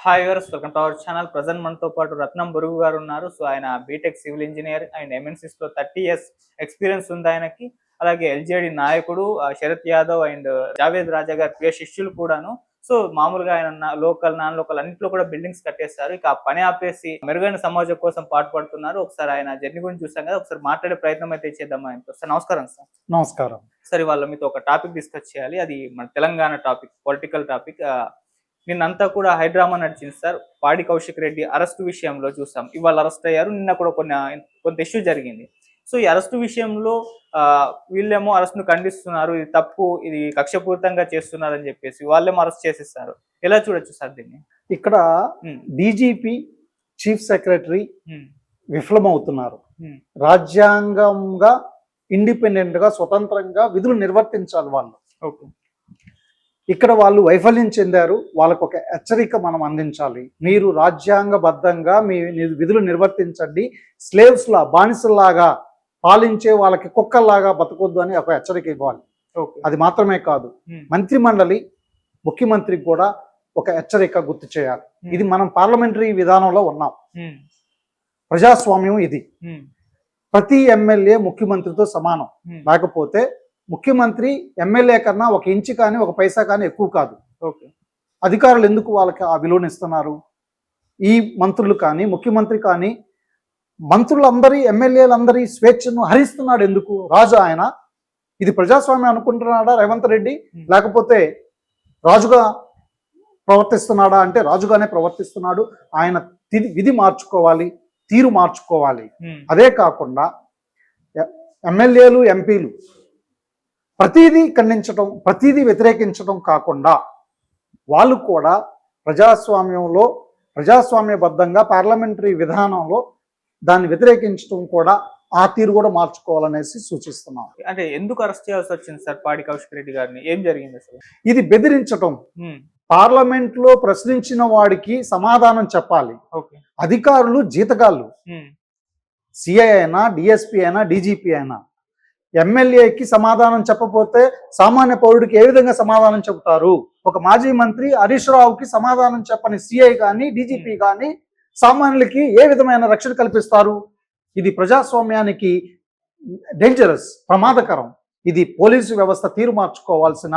Hi viewers, welcome to our channel. Present మనతో పాటు రత్నం బురుగు గారు ఉన్నారు. సో ఆయన BTech civil engineer and MNCs లో 30 years ఎక్స్పీరియన్స్ ఉంది ఆయనకి. అలాగే ఎల్జేడి నాయకుడు శరత్ యాదవ్ అండ్ జావేద్ రాజా గారి ప్రియ శిష్యులు కూడాను. సో మామూలుగా ఆయన లోకల్ నాన్ లోకల్ అన్నింటిలో కూడా బిల్డింగ్స్ కట్టేస్తారు. ఇక ఆ పని ఆపేసి మెరుగైన సమాజం కోసం పాటుపడుతున్నారు. ఒకసారి ఆయన జర్నీ గురించి చూసాం కదా, ఒకసారి మాట్లాడే ప్రయత్నం అయితే చేద్దాం ఆయనతో. సార్ నమస్కారం. సార్ నమస్కారం. సార్ ఇవాళ మీతో ఒక టాపిక్ డిస్కస్ చేయాలి. అది మన తెలంగాణ టాపిక్, పొలిటికల్ టాపిక్. నిన్నంతా కూడా హైడ్రామా నడిచింది సార్. పాడి కౌశిక్ రెడ్డి అరెస్ట్ విషయంలో చూసాం. ఇవాళ అరెస్ట్ అయ్యారు. నిన్న కూడా కొంత ఇష్యూ జరిగింది. సో ఈ అరెస్ట్ విషయంలో వీళ్ళేమో అరెస్ట్ ను ఖండిస్తున్నారు, ఇది తప్పు, ఇది కక్షపూరితంగా చేస్తున్నారు అని చెప్పేసి వాళ్ళేమో అరెస్ట్ చేసేస్తారు. ఎలా చూడొచ్చు సార్ దీన్ని? ఇక్కడ డీజీపీ, చీఫ్ సెక్రటరీ విఫలమవుతున్నారు. రాజ్యాంగంగా ఇండిపెండెంట్ గా స్వతంత్రంగా విధులు నిర్వర్తించాలి వాళ్ళు. ఓకే, ఇక్కడ వాళ్ళు వైఫల్యం చెందారు. వాళ్ళకు ఒక హెచ్చరిక మనం అందించాలి. మీరు రాజ్యాంగబద్ధంగా మీ విధులు నిర్వర్తించండి, స్లేవ్స్ లా బానిసల్లాగా పాలించే వాళ్ళకి కుక్కల్లాగా బతకొద్దు అని ఒక హెచ్చరిక ఇవ్వాలి. అది మాత్రమే కాదు, మంత్రి మండలి, ముఖ్యమంత్రికి కూడా ఒక హెచ్చరిక గుర్తు చేయాలి. ఇది మనం పార్లమెంటరీ విధానంలో ఉన్నాం. ప్రజాస్వామ్యం ఇది. ప్రతి ఎమ్మెల్యే ముఖ్యమంత్రితో సమానం. లేకపోతే ముఖ్యమంత్రి ఎమ్మెల్యే కన్నా ఒక ఇంచు కానీ ఒక పైసా కానీ ఎక్కువ కాదు. ఓకే, అధికారులు ఎందుకు వాళ్ళకి ఆ విలువనిస్తున్నారు? ఈ మంత్రులు కానీ ముఖ్యమంత్రి కానీ మంత్రులందరి ఎమ్మెల్యేలందరి స్వేచ్ఛను హరిస్తున్నాడు ఎందుకు? రాజు ఆయన. ఇది ప్రజాస్వామ్యం అనుకుంటున్నాడా రేవంత్ రెడ్డి? లేకపోతే రాజుగా ప్రవర్తిస్తున్నాడా అంటే రాజుగానే ప్రవర్తిస్తున్నాడు. ఆయన విధి మార్చుకోవాలి, తీరు మార్చుకోవాలి. అదే కాకుండా ఎమ్మెల్యేలు, ఎంపీలు ప్రతిదీ ఖండించడం, ప్రతిదీ వ్యతిరేకించడం కాకుండా వాళ్ళు కూడా ప్రజాస్వామ్యంలో ప్రజాస్వామ్యబద్ధంగా పార్లమెంటరీ విధానంలో దాన్ని వ్యతిరేకించడం కూడా ఆ తీరు కూడా మార్చుకోవాలనేసి సూచిస్తున్నాం. అంటే ఎందుకు అరెస్ట్ చేయాల్సి వచ్చింది సార్ పాడి కౌశిక్ రెడ్డి గారిని? ఏం జరిగింది అసలు? ఇది బెదిరించటం. పార్లమెంట్ లో ప్రశ్నించిన వాడికి సమాధానం చెప్పాలి. అధికారులు జీతగాళ్ళు, సిఐ అయినా, డిఎస్పీ అయినా, డీజీపీ అయినా. ఎమ్మెల్యేకి సమాధానం చెప్పకపోతే సామాన్య పౌరుడికి ఏ విధంగా సమాధానం చెబుతారు? ఒక మాజీ మంత్రి హరీష్ రావుకి సమాధానం చెప్పని సిఐ కానీ, డీజీపీ కానీ సామాన్యులకి ఏ విధమైన రక్షణ కల్పిస్తారు? ఇది ప్రజాస్వామ్యానికి డేంజరస్, ప్రమాదకరం. ఇది పోలీసు వ్యవస్థ తీరు మార్చుకోవాల్సిన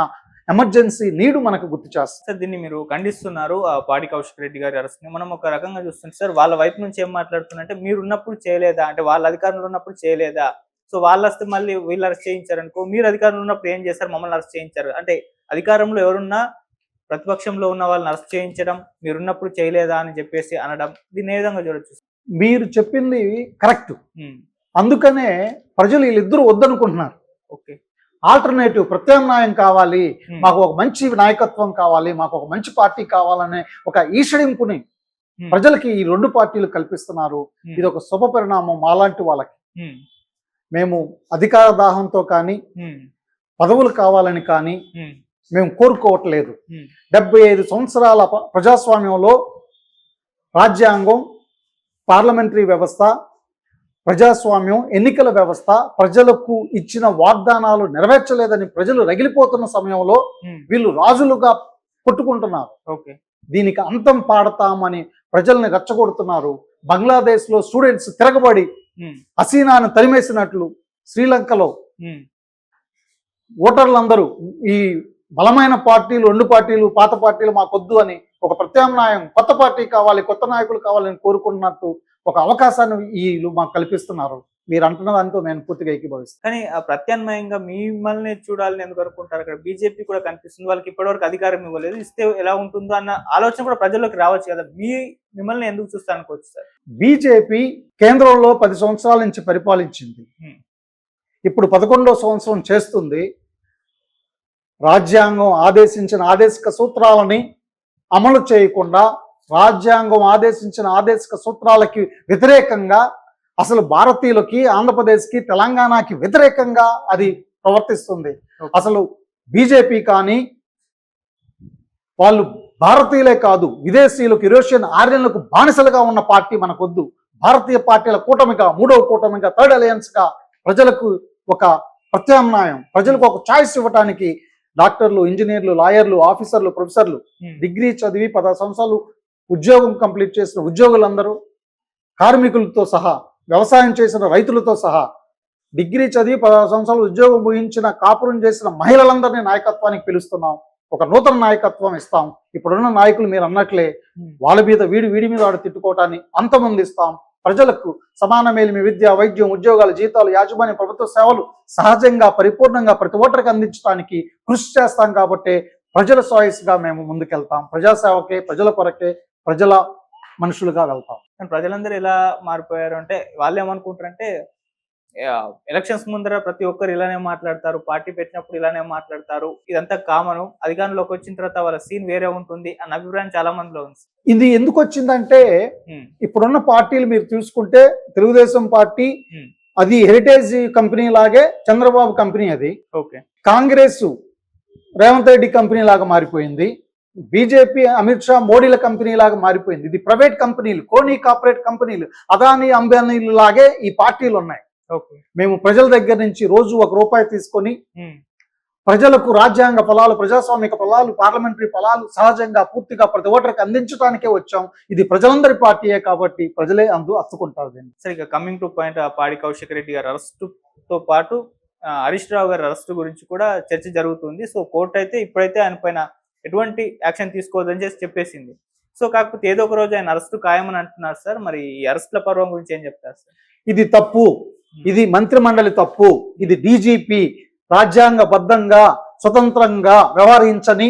ఎమర్జెన్సీ నీడు మనకు గుర్తు చేస్తారు. సార్ దీన్ని మీరు ఖండిస్తున్నారు, పాడి కౌశిక్ రెడ్డి గారి అరెస్ట్ ని. మనం ఒక రకంగా చూస్తుంది సార్, వాళ్ళ వైపు నుంచి ఏం మాట్లాడుతున్నంటే, మీరు ఉన్నప్పుడు చేయలేదా అంటే, వాళ్ళ అధికారంలో ఉన్నప్పుడు చేయలేదా? సో వాళ్ళు వస్తే మళ్ళీ వీళ్ళు అరెస్ట్ చేయించారు అనుకో, మీరు అధికారంలో ఉన్నప్పుడు ఏం చేస్తారు? మమ్మల్ని అరెస్ట్ చేయించారు అంటే, అధికారంలో ఎవరున్నా ప్రతిపక్షంలో ఉన్న వాళ్ళని అరెస్ట్ చేయించడం, మీరున్నప్పుడు చేయలేదా అని చెప్పేసి అనడం, దీన్ని ఏ విధంగా చూడొచ్చు? మీరు చెప్పింది కరెక్ట్. అందుకనే ప్రజలు వీళ్ళిద్దరూ వద్దనుకుంటున్నారు. ఓకే, ఆల్టర్నేటివ్, ప్రత్యామ్నాయం కావాలి, మాకు ఒక మంచి నాయకత్వం కావాలి, మాకు ఒక మంచి పార్టీ కావాలనే ఒక ఈషడింపుని ప్రజలకి ఈ రెండు పార్టీలు కల్పిస్తున్నారు. ఇది ఒక శుభ పరిణామం మాలాంటి వాళ్ళకి. మేము అధికార దాహంతో కానీ పదవులు కావాలని కానీ మేము కోరుకోవట్లేదు. 75 సంవత్సరాల ప్రజాస్వామ్యంలో రాజ్యాంగం, పార్లమెంటరీ వ్యవస్థ, ప్రజాస్వామ్యం, ఎన్నికల వ్యవస్థ ప్రజలకు ఇచ్చిన వాగ్దానాలు నెరవేర్చలేదని ప్రజలు రగిలిపోతున్న సమయంలో వీళ్ళు రాజులుగా కొట్టుకుంటున్నారు. ఓకే, దీనికి అంతం పాడతామని ప్రజల్ని రెచ్చగొడుతున్నారు. బంగ్లాదేశ్ లో స్టూడెంట్స్ తిరగబడి హసీనాను తరిమేసినట్లు శ్రీలంకలో ఓటర్లందరూ ఈ బలమైన పార్టీలు, రెండు పార్టీలు, పాత పార్టీలు మాకొద్దు అని ఒక ప్రత్యామ్నాయం, కొత్త పార్టీ కావాలి, కొత్త నాయకులు కావాలని కోరుకున్నట్టు ఒక అవకాశాన్ని వీళ్ళు మాకు కల్పిస్తున్నారు. మీరు అంటున్న దాంతో నేను పూర్తిగా ఏకీభవిస్తాను. కానీ ఆ ప్రత్యామ్నాయంగా మిమ్మల్ని చూడాలని ఎందుకు అనుకుంటారు? అక్కడ బీజేపీ కూడా కనిపిస్తుంది, వాళ్ళకి ఇప్పటివరకు అధికారం ఇవ్వలేదు, ఇస్తే ఎలా ఉంటుందో అన్న ఆలోచన కూడా ప్రజల్లోకి రావచ్చు కదా. మిమ్మల్ని ఎందుకు చూస్తా అనుకోవచ్చు సార్? బీజేపీ కేంద్రంలో 10 సంవత్సరాల నుంచి పరిపాలించింది. ఇప్పుడు 11వ సంవత్సరం చేస్తుంది. రాజ్యాంగం ఆదేశించిన ఆదేశిక సూత్రాలని అమలు చేయకుండా, రాజ్యాంగం ఆదేశించిన ఆదేశిక సూత్రాలకి వ్యతిరేకంగా, అసలు భారతీయులకి, ఆంధ్రప్రదేశ్కి, తెలంగాణకి వ్యతిరేకంగా అది ప్రవర్తిస్తుంది. అసలు బీజేపీ కానీ వాళ్ళు భారతీయులే కాదు, విదేశీయులకు, యూరోషియన్ ఆర్యన్లకు బానిసలుగా ఉన్న పార్టీ మనకొద్దు. భారతీయ పార్టీల కూటమిగా, 3వ కూటమిగా, థర్డ్ అలయన్స్ గా ప్రజలకు ఒక ప్రత్యామ్నాయం, ప్రజలకు ఒక చాయిస్ ఇవ్వటానికి డాక్టర్లు, ఇంజనీర్లు, లాయర్లు, ఆఫీసర్లు, ప్రొఫెసర్లు డిగ్రీ చదివి 10 సంవత్సరాలు ఉద్యోగం కంప్లీట్ చేసిన ఉద్యోగులందరూ, కార్మికులతో సహా, వ్యవసాయం చేసిన రైతులతో సహా, డిగ్రీ చదివి 16 సంవత్సరాలు ఉద్యోగం ముగించిన కాపురం చేసిన మహిళలందరినీ నాయకత్వానికి పిలుస్తున్నాం. ఒక నూతన నాయకత్వం ఇస్తాం. ఇప్పుడున్న నాయకులు మీరు అన్నట్లే వాళ్ళ మీద వీడి మీద వాడు తిట్టుకోవటాన్ని అంతమొందిస్తాం. ప్రజలకు సమాన మేలిమి విద్య, వైద్యం, ఉద్యోగాలు, జీతాలు, యాజమాన్య ప్రభుత్వ సేవలు సహజంగా పరిపూర్ణంగా ప్రతి ఒక్కరికి అందించడానికి కృషి చేస్తాం. కాబట్టి ప్రజల చాయిస్గా మేము ముందుకెళ్తాం. ప్రజాసేవకే, ప్రజల కొరకే, ప్రజల మనుషులుగా వెళ్తాం. కానీ ప్రజలందరూ ఎలా మారిపోయారు అంటే వాళ్ళు ఏమనుకుంటారంటే ఎలక్షన్స్ ముందర ప్రతి ఒక్కరు ఇలానే మాట్లాడతారు, పార్టీ పెట్టినప్పుడు ఇలానే మాట్లాడతారు, ఇదంతా కామను, అధికారంలోకి వచ్చిన తర్వాత వాళ్ళ సీన్ వేరే ఉంటుంది అన్న అభిప్రాయం చాలా మందిలో ఉంది. ఇది ఎందుకు వచ్చిందంటే ఇప్పుడున్న పార్టీలు మీరు చూసుకుంటే తెలుగుదేశం పార్టీ అది హెరిటేజ్ కంపెనీ లాగే చంద్రబాబు కంపెనీ, అది ఓకే. కాంగ్రెస్ రేవంత్ రెడ్డి కంపెనీ లాగా మారిపోయింది. బీజేపీ అమిత్ షా మోడీల కంపెనీ లాగా మారిపోయింది. ఇది ప్రైవేట్ కంపెనీలు, కోనీ కార్పొరేట్ కంపెనీలు, అదానీ అంబానీలు లాగే ఈ పార్టీలు ఉన్నాయి. మేము ప్రజల దగ్గర నుంచి రోజు ₹1 తీసుకొని ప్రజలకు రాజ్యాంగ ఫలాలు, ప్రజాస్వామిక ఫలాలు, పార్లమెంటరీ ఫలాలు సహజంగా పూర్తిగా ప్రతి ఒక్కరికి అందించడానికే వచ్చాం. ఇది ప్రజలందరి పార్టీయే కాబట్టి ప్రజలే అత్తుకుంటారు దీన్ని. సరే, ఇక కమింగ్ టు పాయింట్, పాడి కౌశిక్ రెడ్డి గారి అరెస్టుతో పాటు హరీష్ రావు గారి అరెస్టు గురించి కూడా చర్చ జరుగుతుంది. సో కోర్టు అయితే ఇప్పుడైతే ఆయన పైన ఎటువంటి యాక్షన్ తీసుకోవద్దని చెప్పేసింది. సో కాకపోతే ఏదో ఒక రోజు ఆయన అరెస్టు ఖాయమని అంటున్నారు సార్. మరి ఈ అరెస్టుల పర్వం గురించి ఏం చెప్తారు సార్? ఇది తప్పు, ఇది మంత్రి మండలి తప్పు, ఇది డీజీపీ రాజ్యాంగబద్ధంగా స్వతంత్రంగా వ్యవహరించని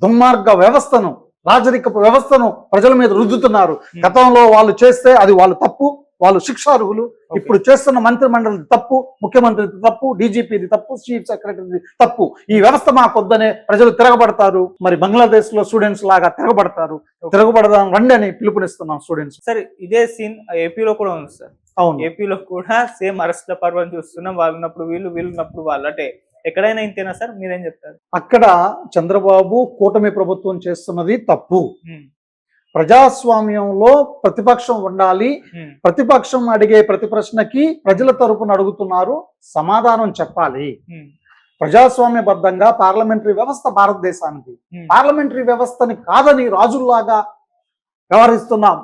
దుర్మార్గ వ్యవస్థను, రాజరిక వ్యవస్థను ప్రజల మీద రుద్దుతున్నారు. గతంలో వాళ్ళు చేస్తే అది వాళ్ళు తప్పు, వాళ్ళు శిక్షార్హులు. ఇప్పుడు చేస్తున్న మంత్రి మండలి తప్పు, ముఖ్యమంత్రిది తప్పు, డీజీపీది తప్పు, చీఫ్ సెక్రటరీది తప్పు. ఈ వ్యవస్థ మాకొద్దనే ప్రజలు తిరగబడతారు. మరి బంగ్లాదేశ్ లో స్టూడెంట్స్ లాగా తిరగబడతారు. తిరగబడదాం రండి అని పిలుపునిస్తున్నాం స్టూడెంట్స్. సార్, ఇదే సీన్ ఏపీలో కూడా ఉంది సార్. అవును, ఏపీలో కూడా సేమ్ అరెస్ట్ల పర్వం చూస్తున్నాం. వాళ్ళు ఉన్నప్పుడు వీళ్ళు, వీళ్ళు ఉన్నప్పుడు వాళ్ళు. అంటే ఎక్కడైనా ఇంతేనా సార్? మీరేం చెప్తారు? అక్కడ చంద్రబాబు కూటమి ప్రభుత్వం చేస్తున్నది తప్పు. ప్రజాస్వామ్యంలో ప్రతిపక్షం ఉండాలి. ప్రతిపక్షం అడిగే ప్రతి ప్రశ్నకి ప్రజల తరపున అడుగుతున్నారు, సమాధానం చెప్పాలి. ప్రజాస్వామ్యబద్ధంగా పార్లమెంటరీ వ్యవస్థ భారతదేశానికి, పార్లమెంటరీ వ్యవస్థని కాదని రాజుల్లాగా వ్యవహరిస్తున్నాం.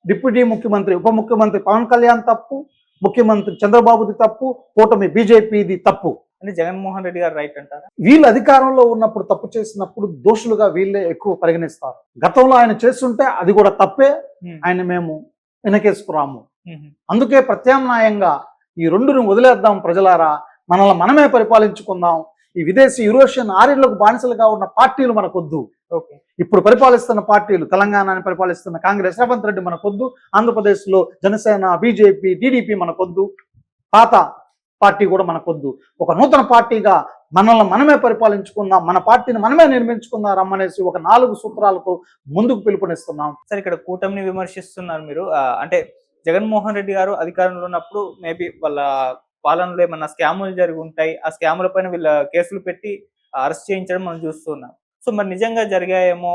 డిప్యూటీ ముఖ్యమంత్రి, ఉప ముఖ్యమంత్రి పవన్ కళ్యాణ్ తప్పు, ముఖ్యమంత్రి చంద్రబాబుది తప్పు, కూటమి బీజేపీది తప్పు. అంటే జగన్మోహన్ రెడ్డి గారు రైట్ అంటారా? వీళ్ళు అధికారంలో ఉన్నప్పుడు తప్పు చేసినప్పుడు దోషులుగా వీళ్ళే ఎక్కువ పరిగణిస్తారు. గతంలో ఆయన చేస్తుంటే అది కూడా తప్పే, ఆయన మేము వెనకేసుకురాము. అందుకే ప్రత్యామ్నాయంగా ఈ రెండును వదిలేద్దాం, ప్రజలారా మనల్ని మనమే పరిపాలించుకుందాం. ఈ విదేశీ యూరోషియన్ ఆర్యులకు బానిసలుగా ఉన్న పార్టీలు మనకొద్దు. ఇప్పుడు పరిపాలిస్తున్న పార్టీలు, తెలంగాణని పరిపాలిస్తున్న కాంగ్రెస్, రేవంత్ రెడ్డి మనకొద్దు. ఆంధ్రప్రదేశ్లో జనసేన, బీజేపీ, టీడీపీ మనకొద్దు. పాత పార్టీ కూడా మనకొద్దు. ఒక నూతన పార్టీగా మనల్ని మనమే పరిపాలించుకుందాం, మన పార్టీని మనమే నిర్మించుకుందాం రమ్మనేసి ఒక 4 సూత్రాలకు ముందుకు పిలుపునిస్తున్నాం. సరే, ఇక్కడ కూటమిని విమర్శిస్తున్నారు మీరు. అంటే జగన్మోహన్ రెడ్డి గారు అధికారంలో ఉన్నప్పుడు మేబీ వాళ్ళ పాలనలో ఏమన్నా స్కాములు జరిగి ఉంటాయి. ఆ స్కాముల పైన వీళ్ళ కేసులు పెట్టి అరెస్ట్ చేయించడం మనం చూస్తున్నాం. సో మరి నిజంగా జరిగాయేమో,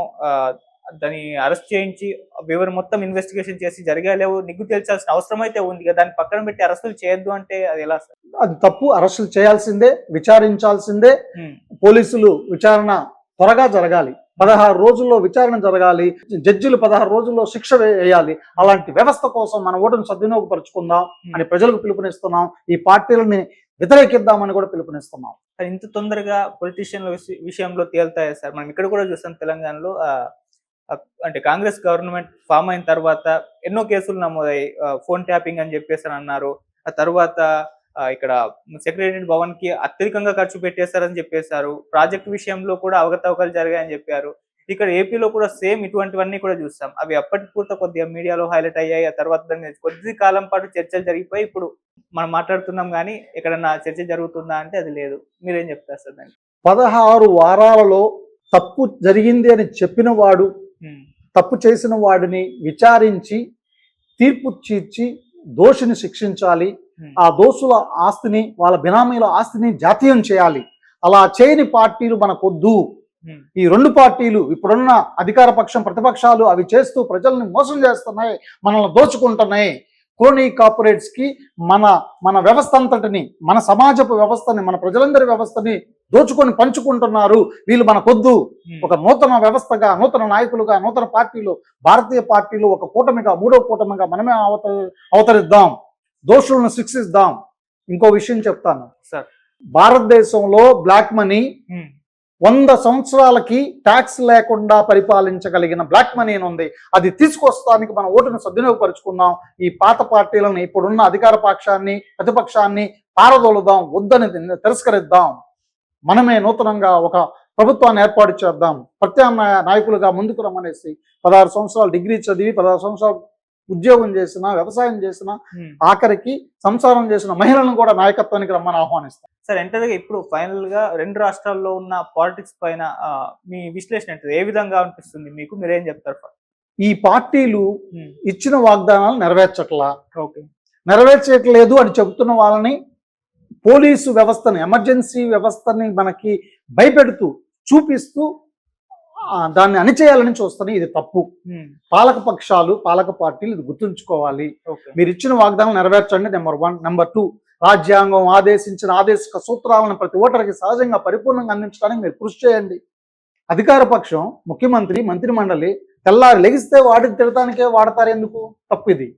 దాన్ని అరెస్ట్ చేయించి వివరం మొత్తం ఇన్వెస్టిగేషన్ చేసి జరిగాలేవో నిగ్గు తేల్చాల్సిన అవసరం అయితే ఉంది కదా. దాన్ని పక్కన పెట్టి అరెస్టులు చేయొద్దు అంటే అది ఎలా సార్? అది తప్పు. అరెస్టులు చేయాల్సిందే, విచారించాల్సిందే. పోలీసులు విచారణ త్వరగా జరగాలి. 16 రోజుల్లో విచారణ జరగాలి. జడ్జిలు 16 రోజుల్లో శిక్ష వేయాలి. అలాంటి వ్యవస్థ కోసం మన ఓటును సద్వినియోగపరుచుకుందాం అని ప్రజలకు పిలుపునిస్తున్నాం. ఈ పార్టీలని వ్యతిరేకిద్దామని కూడా పిలుపునిస్తున్నాం. ఇంత తొందరగా పొలిటీషియన్ల విషయంలో తేలుతాయా సార్? మనం ఇక్కడ కూడా చూస్తాం తెలంగాణలో. అంటే కాంగ్రెస్ గవర్నమెంట్ ఫామ్ అయిన తర్వాత ఎన్నో కేసులు నమోదయ్యాయి. ఫోన్ ట్యాపింగ్ అని చెప్పేసి అన్నారు. ఆ తర్వాత ఇక్కడ సెక్రటరీ భవన్ కి అత్యధికంగా ఖర్చు పెట్టేశారని చెప్పేశారు. ప్రాజెక్ట్ విషయంలో కూడా అవకతవకలు జరిగాయని చెప్పారు. ఇక్కడ ఏపీలో కూడా సేమ్ ఇటువంటివన్నీ కూడా చూస్తాం. అవి అప్పటికి కూడా కొద్దిగా మీడియాలో హైలైట్ అయ్యాయి. ఆ తర్వాత దాని కొద్ది కాలం పాటు చర్చలు జరిగిపోయి ఇప్పుడు మనం మాట్లాడుతున్నాం, కానీ ఎక్కడన్నా చర్చ జరుగుతుందా అంటే అది లేదు. మీరేం చెప్తారు సార్ దాన్ని? 16 వారాలలో తప్పు జరిగింది అని చెప్పిన వాడు, తప్పు చేసిన వాడిని విచారించి తీర్పు తీర్చి దోషిని శిక్షించాలి. ఆ దోషుల ఆస్తిని, వాళ్ళ బినామీల ఆస్తిని జాతీయం చేయాలి. అలా చేయని పార్టీలు మనకొద్దు. ఈ 2 పార్టీలు, ఇప్పుడున్న అధికార పక్షం, ప్రతిపక్షాలు అవి చేస్తూ ప్రజల్ని మోసం చేస్తున్నాయి, మనల్ని దోచుకుంటున్నాయి. క్రోనీ కార్పొరేట్స్ కి మన మన వ్యవస్థ అంతటిని, మన సమాజపు వ్యవస్థని, మన ప్రజలందరి వ్యవస్థని దోచుకొని పంచుకుంటున్నారు. వీళ్ళు మనకొద్దు. ఒక నూతన వ్యవస్థగా, నూతన నాయకులుగా, నూతన పార్టీలు, భారతీయ పార్టీలు ఒక కూటమిగా, మూడో కూటమిగా మనమే అవతరిద్దాం, దోషులను శిక్షిద్దాం. ఇంకో విషయం చెప్తాను సార్. భారతదేశంలో బ్లాక్ మనీ 100 సంవత్సరాలకి ట్యాక్స్ లేకుండా పరిపాలించగలిగిన బ్లాక్ మనీ అని ఉంది. అది తీసుకొస్తానికి మన ఓటును సద్వినియోగపరుచుకుందాం. ఈ పాత పార్టీలను, ఇప్పుడున్న అధికార పక్షాన్ని, ప్రతిపక్షాన్ని పారదోలుదాం, వద్దని తిరస్కరిద్దాం. మనమే నూతనంగా ఒక ప్రభుత్వాన్ని ఏర్పాటు చేద్దాం. ప్రత్యామ్నాయ నాయకులుగా ముందుకు రమ్మనేసి 16 సంవత్సరాలు డిగ్రీ చదివి, 16 సంవత్సరాలు ఉద్యోగం చేసిన, వ్యవసాయం చేసిన, ఆఖరికి సంసారం చేసిన మహిళలను కూడా నాయకత్వానికి రమ్మని ఆహ్వానిస్తాం. సార్, ఎంతగా ఇప్పుడు ఫైనల్ గా 2 రాష్ట్రాల్లో ఉన్న పాలిటిక్స్ పైన మీ విశ్లేషణ ఏంటిది? ఏ విధంగా అనిపిస్తుంది మీకు? మీరేం చెప్తారు? ఈ పార్టీలు ఇచ్చిన వాగ్దానాలు ఓకే, నెరవేర్చట్లేదు అని చెబుతున్న వాళ్ళని, పోలీసు వ్యవస్థని, ఎమర్జెన్సీ వ్యవస్థని మనకి భయపెడుతూ, చూపిస్తూ దాన్ని అణిచేయాలని చూస్తాను. ఇది తప్పు. పాలక పక్షాలు, పాలక పార్టీలు ఇది గుర్తుంచుకోవాలి. మీరు ఇచ్చిన వాగ్దానం నెరవేర్చండి, నెంబర్ 1. నెంబర్ 2, రాజ్యాంగం ఆదేశించిన ఆదేశిక సూత్రాలను ప్రతి ఓటర్కి సహజంగా పరిపూర్ణంగా అందించడానికి మీరు కృషి చేయండి. అధికార పక్షం, ముఖ్యమంత్రి, మంత్రి మండలి తెల్లారి లెగిస్తే వాడికి తిడటానికే వాడతారు. ఎందుకు? తప్పు ఇది.